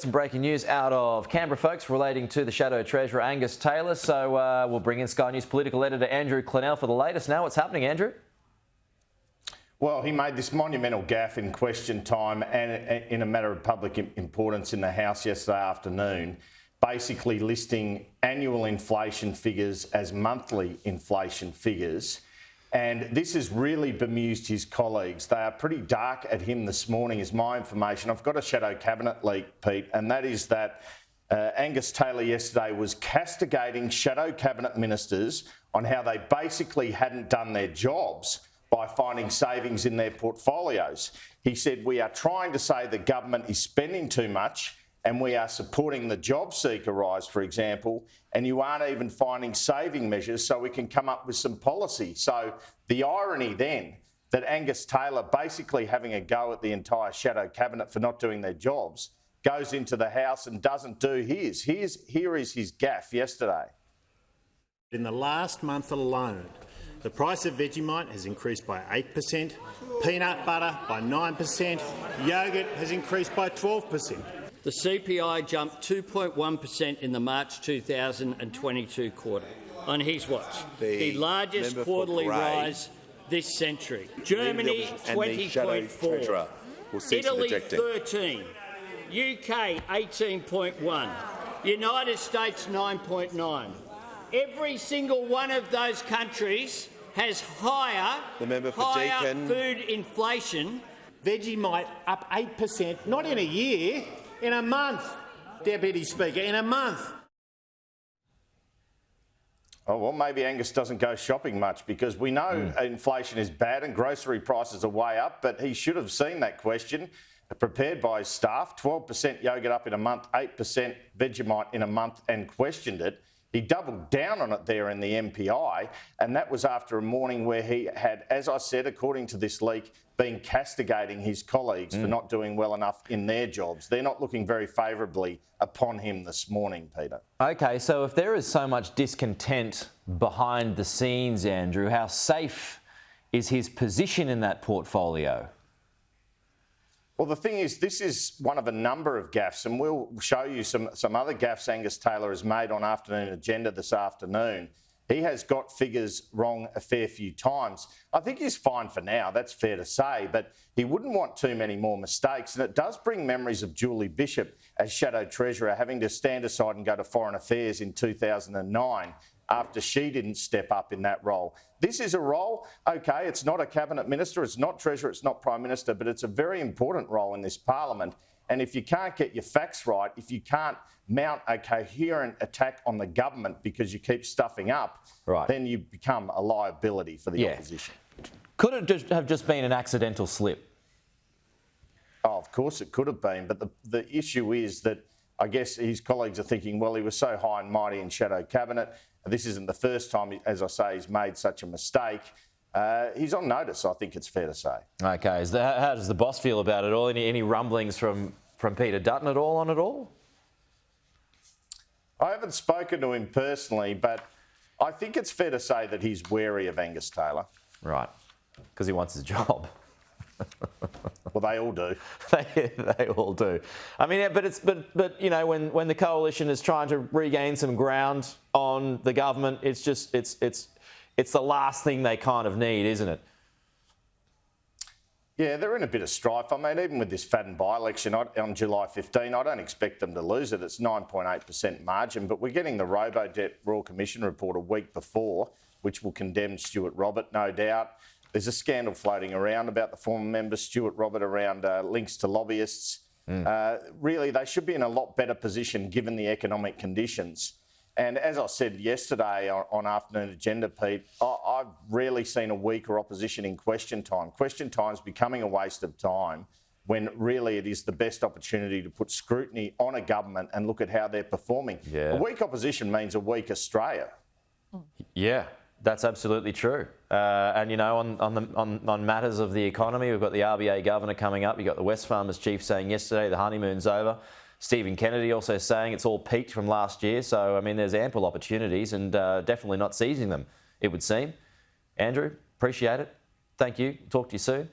Some breaking news out of Canberra, folks, relating to the Shadow Treasurer Angus Taylor. So we'll bring in Sky News political editor Andrew Clennell for the latest. Now, what's happening, Andrew? Well, he made this monumental gaffe in question time and in a matter of public importance in the House yesterday afternoon, basically listing annual inflation figures as monthly inflation figures. And this has really bemused his colleagues. They are pretty dark at him this morning, is my information. I've got a shadow cabinet leak, Pete, and that is that Angus Taylor yesterday was castigating shadow cabinet ministers on how they basically hadn't done their jobs by finding savings in their portfolios. He said, we are trying to say the government is spending too much and we are supporting the job seeker rise, for example, and you aren't even finding saving measures so we can come up with some policy. So the irony then that Angus Taylor, basically having a go at the entire shadow cabinet for not doing their jobs, goes into the House and doesn't do his. Here is his gaffe yesterday. In the last month alone, the price of Vegemite has increased by 8%, peanut butter by 9%, yoghurt has increased by 12%. The CPI jumped 2.1% in the March 2022 quarter on his watch, the largest quarterly rise this century. Germany 20.4, Italy 13, UK 18.1, United States 9.9. Every single one of those countries has higher food inflation. Vegemite up 8%, not in a year, in a month, Deputy Speaker, in a month. Oh, well, maybe Angus doesn't go shopping much because we know inflation is bad and grocery prices are way up, but he should have seen that question prepared by his staff. 12% yoghurt up in a month, 8% Vegemite in a month, and questioned it. He doubled down on it there in the MPI, and that was after a morning where he had, as I said, according to this leak, been castigating his colleagues for not doing well enough in their jobs. They're not looking very favourably upon him this morning, Peter. OK, so if there is so much discontent behind the scenes, Andrew, how safe is his position in that portfolio? Well, the thing is, this is one of a number of gaffes, and we'll show you some other gaffes Angus Taylor has made on Afternoon Agenda this afternoon. He has got figures wrong a fair few times. I think he's fine for now, that's fair to say, but he wouldn't want too many more mistakes. And it does bring memories of Julie Bishop as Shadow Treasurer having to stand aside and go to Foreign Affairs in 2009 after she didn't step up in that role. This is a role, OK, it's not a cabinet minister, it's not Treasurer, it's not Prime Minister, but it's a very important role in this parliament. And if you can't get your facts right, if you can't mount a coherent attack on the government because you keep stuffing up, then you become a liability for the opposition. Could it have just been an accidental slip? Oh, of course it could have been, but the issue is that I guess his colleagues are thinking, well, he was so high and mighty in shadow cabinet. This isn't the first time, as I say, he's made such a mistake. He's on notice, I think it's fair to say. OK. How does the boss feel about it all? Any rumblings from Peter Dutton at all on it all? I haven't spoken to him personally, but I think it's fair to say that he's wary of Angus Taylor. Right, because he wants his job. Well, they all do. They all do. I mean, but you know, when the coalition is trying to regain some ground on the government, it's just it's the last thing they kind of need, isn't it? Yeah, they're in a bit of strife. I mean, even with this Fadden by-election on July 15, I don't expect them to lose it. It's 9.8% margin, but we're getting the Robodebt Royal Commission report a week before, which will condemn Stuart Robert, no doubt. There's a scandal floating around about the former member Stuart Robert around links to lobbyists. Really, they should be in a lot better position given the economic conditions. And as I said yesterday on Afternoon Agenda, Pete, I've rarely seen a weaker opposition in question time. Question time's becoming a waste of time when really it is the best opportunity to put scrutiny on a government and look at how they're performing. Yeah. A weak opposition means a weak Australia. Yeah. That's absolutely true. And, you know, on matters of the economy, we've got the RBA governor coming up. You've got the Wesfarmers chief saying yesterday the honeymoon's over. Stephen Kennedy also saying it's all peaked from last year. So, I mean, there's ample opportunities and definitely not seizing them, it would seem. Andrew, appreciate it. Thank you. Talk to you soon.